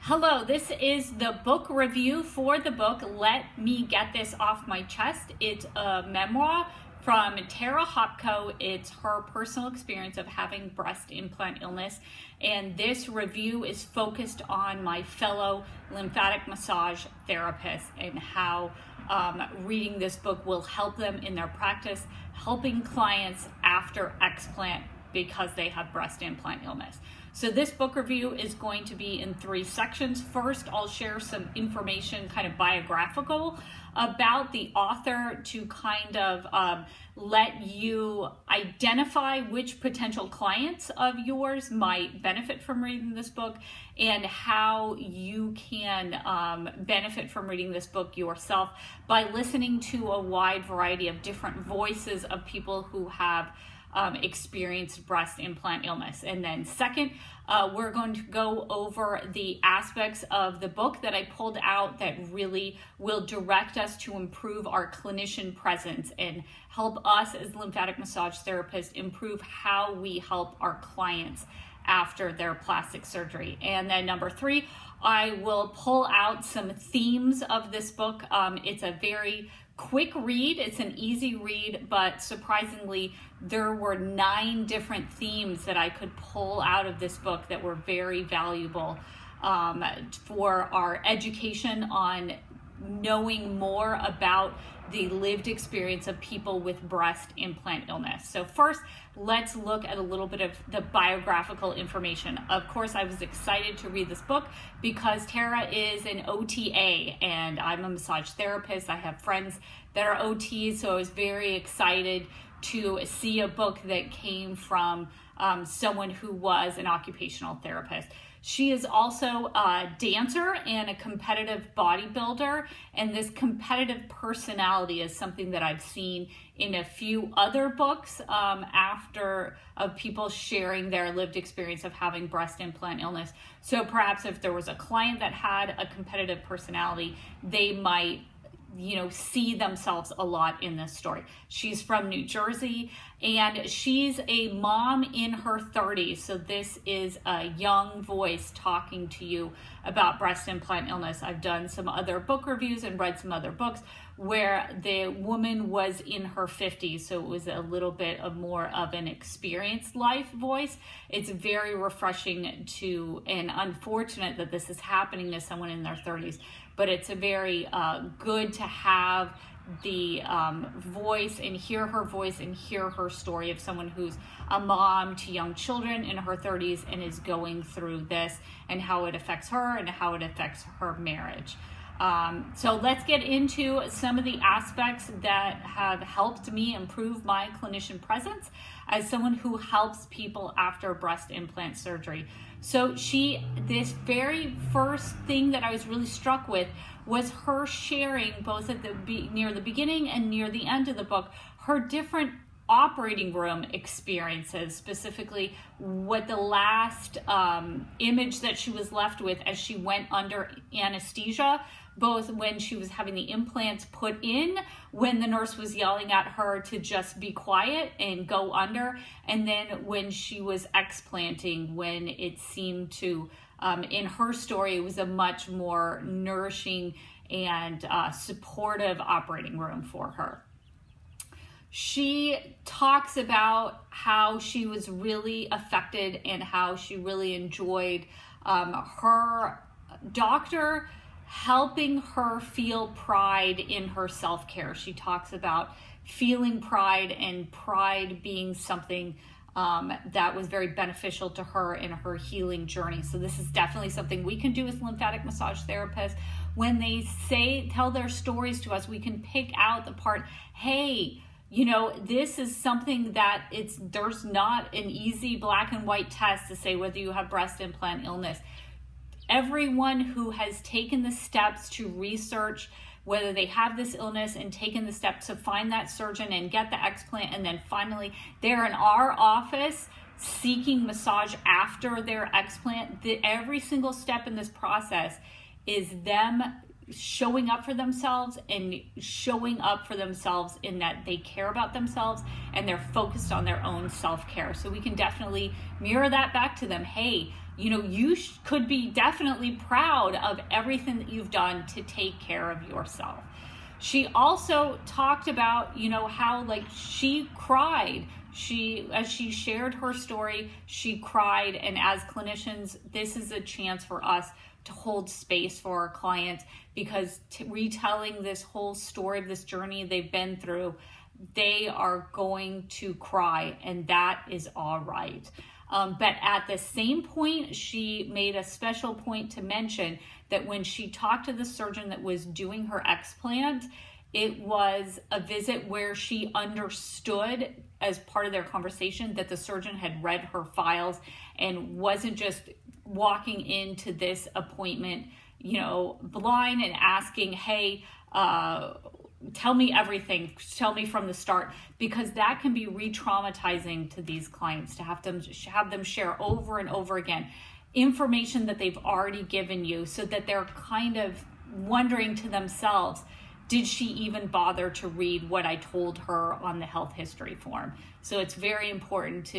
Hello, this is the book review for the book Let Me Get This Off My Chest. It's a memoir from Tara Hopko. It's her personal experience of having breast implant illness. And this review is focused on my fellow lymphatic massage therapists and how reading this book will help them in their practice, helping clients after explant because they have breast implant illness. So this book review is going to be in 3 sections. First, I'll share some information, kind of biographical, about the author to kind of let you identify which potential clients of yours might benefit from reading this book and how you can benefit from reading this book yourself by listening to a wide variety of different voices of people who have experienced breast implant illness. And then second, we're going to go over the aspects of the book that I pulled out that really will direct us to improve our clinician presence and help us as lymphatic massage therapists improve how we help our clients after their plastic surgery. And then number 3, I will pull out some themes of this book. It's a very quick read. It's an easy read, but surprisingly, there were 9 different themes that I could pull out of this book that were very valuable for our education on knowing more about the lived experience of people with breast implant illness. So first, let's look at a little bit of the biographical information. Of course, I was excited to read this book because Tara is an OTA and I'm a massage therapist. I have friends that are OTs, so I was very excited to see a book that came from someone who was an occupational therapist. She is also a dancer and a competitive bodybuilder, and this competitive personality is something that I've seen in a few other books of people sharing their lived experience of having breast implant illness. So perhaps if there was a client that had a competitive personality, they might see themselves a lot in this story. She's from New Jersey and she's a mom in her 30s. So this is a young voice talking to you about breast implant illness. I've done some other book reviews and read some other books where the woman was in her 50s. So it was a little bit of more of an experienced life voice. It's very refreshing and unfortunate that this is happening to someone in their 30s. But it's a very good to have the voice and hear her voice and hear her story of someone who's a mom to young children in her 30s and is going through this and how it affects her and how it affects her marriage. So let's get into some of the aspects that have helped me improve my clinician presence as someone who helps people after breast implant surgery. So this very first thing that I was really struck with was her sharing both at near the beginning and near the end of the book, her different operating room experiences, specifically what the last image that she was left with as she went under anesthesia, both when she was having the implants put in, when the nurse was yelling at her to just be quiet and go under, and then when she was explanting, when it seemed to, in her story, it was a much more nourishing and supportive operating room for her. She talks about how she was really affected and how she really enjoyed her doctor helping her feel pride in her self-care. She talks about feeling pride and pride being something that was very beneficial to her in her healing journey. So this is definitely something we can do as lymphatic massage therapists. When they tell their stories to us, we can pick out the part, hey, this is something that there's not an easy black and white test to say whether you have breast implant illness. Everyone who has taken the steps to research whether they have this illness and taken the steps to find that surgeon and get the explant, and then finally they're in our office seeking massage after their explant, every single step in this process is them showing up for themselves and showing up for themselves in that they care about themselves and they're focused on their own self-care. So we can definitely mirror that back to them. Hey, you could be definitely proud of everything that you've done to take care of yourself. She also talked about, how like she cried. As she shared her story, she cried. And as clinicians, this is a chance for us to hold space for our clients, because retelling this whole story of this journey they've been through, they are going to cry, and that is all right. But at the same point, she made a special point to mention that when she talked to the surgeon that was doing her explant, it was a visit where she understood, as part of their conversation, that the surgeon had read her files and wasn't just walking into this appointment, blind and asking, hey, tell me everything, tell me from the start, because that can be re-traumatizing to these clients, to have them share over and over again information that they've already given you, so that they're kind of wondering to themselves, did she even bother to read what I told her on the health history form? So it's very important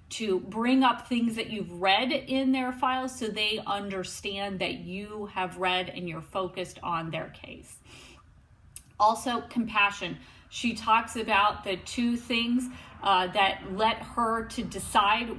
to bring up things that you've read in their files, so they understand that you have read and you're focused on their case. Also, compassion. She talks about the two things that led her to decide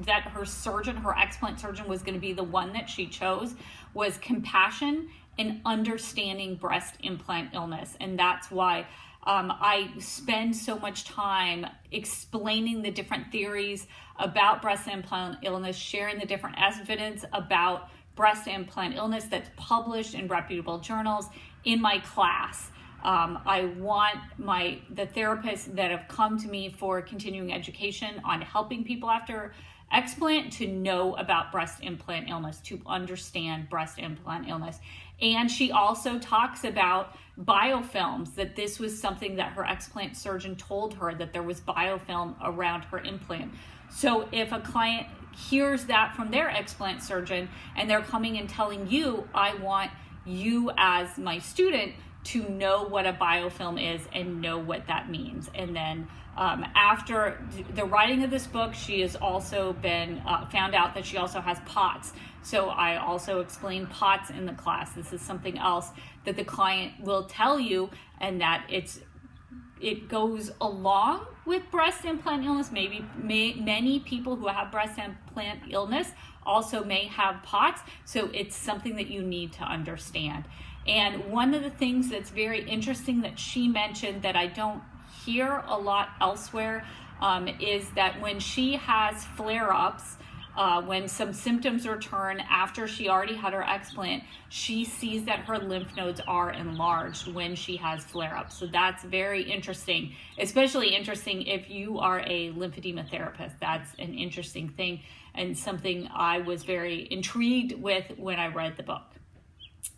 that her surgeon, her explant surgeon, was going to be the one that she chose, was compassion and understanding breast implant illness. And that's why I spend so much time explaining the different theories about breast implant illness, sharing the different evidence about breast implant illness that's published in reputable journals in my class. I want the therapists that have come to me for continuing education on helping people after explant to know about breast implant illness, to understand breast implant illness. And she also talks about biofilms, that this was something that her explant surgeon told her, that there was biofilm around her implant. So if a client hears that from their explant surgeon and they're coming and telling you, I want you as my student to know what a biofilm is and know what that means. And then after the writing of this book, she has also been found out that she also has POTS. So I also explain POTS in the class. This is something else that the client will tell you, and that it goes along with breast implant illness. Many people who have breast implant illness also may have POTS, so it's something that you need to understand. And one of the things that's very interesting that she mentioned that I don't hear a lot elsewhere is that when she has flare-ups, when some symptoms return after she already had her explant, she sees that her lymph nodes are enlarged when she has flare-ups. So that's very interesting, especially interesting if you are a lymphedema therapist. That's an interesting thing and something I was very intrigued with when I read the book.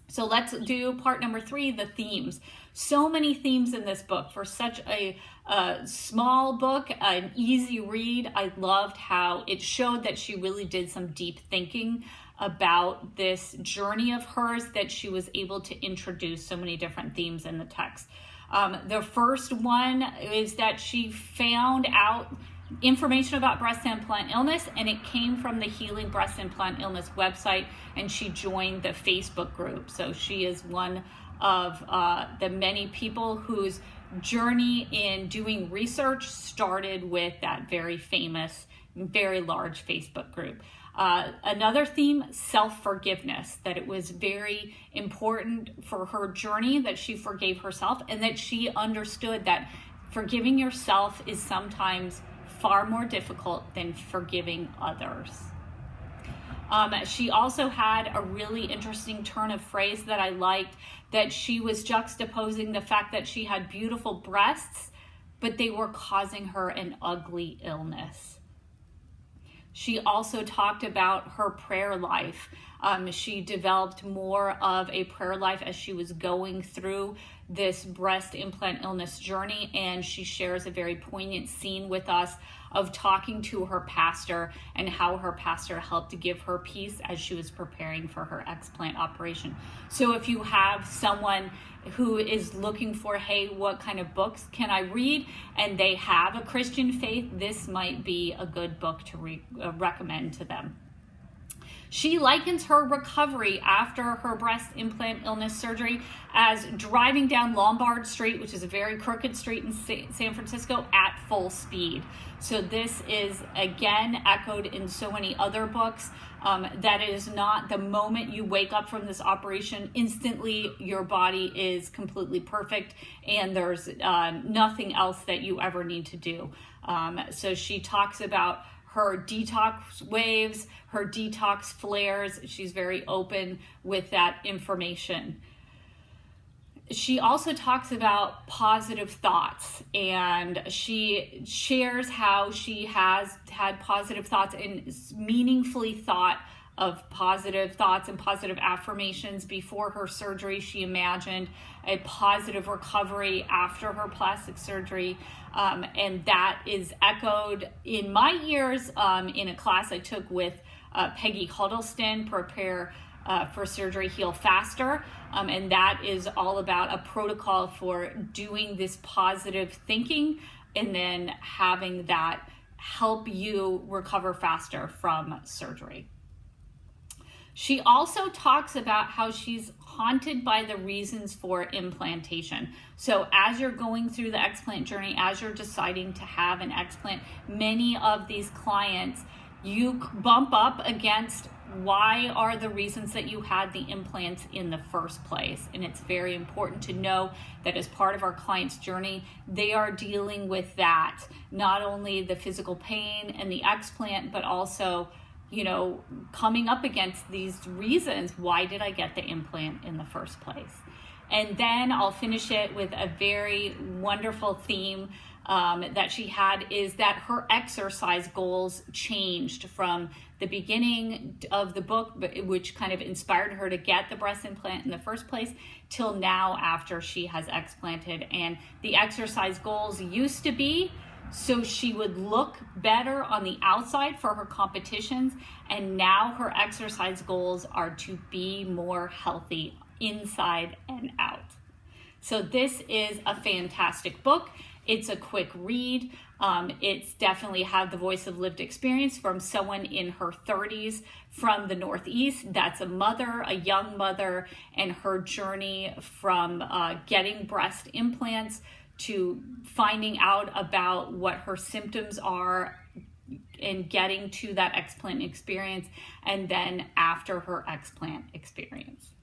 So let's do part number 3, the themes. So many themes in this book for such a small book, an easy read. I loved how it showed that she really did some deep thinking about this journey of hers, that she was able to introduce so many different themes in the text. The first one is that she found out information about breast implant illness, and it came from the Healing Breast Implant Illness website, and she joined the Facebook group. So she is one of the many people whose journey in doing research started with that very famous, very large Facebook group. Another theme, self-forgiveness, that it was very important for her journey that she forgave herself, and that she understood that forgiving yourself is sometimes far more difficult than forgiving others. She also had a really interesting turn of phrase that I liked, that she was juxtaposing the fact that she had beautiful breasts, but they were causing her an ugly illness. She also talked about her prayer life. She developed more of a prayer life as she was going through this breast implant illness journey, and she shares a very poignant scene with us of talking to her pastor and how her pastor helped to give her peace as she was preparing for her explant operation. So if you have someone who is looking for, hey, what kind of books can I read, and they have a Christian faith, this might be a good book to recommend to them. She likens her recovery after her breast implant illness surgery as driving down Lombard Street, which is a very crooked street in San Francisco, at full speed. So this is again echoed in so many other books. That is not the moment you wake up from this operation, instantly your body is completely perfect and there's nothing else that you ever need to do. So she talks about her detox waves, her detox flares. She's very open with that information. She also talks about positive thoughts, and she shares how she has had positive thoughts and meaningfully thought of positive thoughts and positive affirmations before her surgery. She imagined a positive recovery after her plastic surgery, and that is echoed in my ears in a class I took with Peggy Huddleston, Prepare for Surgery, Heal Faster. And that is all about a protocol for doing this positive thinking and then having that help you recover faster from surgery. She also talks about how she's haunted by the reasons for implantation. So as you're going through the explant journey, as you're deciding to have an explant, many of these clients, you bump up against why are the reasons that you had the implants in the first place. And it's very important to know that as part of our client's journey, they are dealing with that, not only the physical pain and the explant, but also, you know, coming up against these reasons. Why did I get the implant in the first place? And then I'll finish it with a very wonderful theme that she had, is that her exercise goals changed from the beginning of the book, which kind of inspired her to get the breast implant in the first place, till now after she has explanted. And the exercise goals used to be so she would look better on the outside for her competitions, and now her exercise goals are to be more healthy inside and out. So this is a fantastic book. It's a quick read. It's definitely had the voice of lived experience from someone in her 30s from the Northeast. That's a mother, a young mother, and her journey from getting breast implants to finding out about what her symptoms are and getting to that explant experience, and then after her explant experience.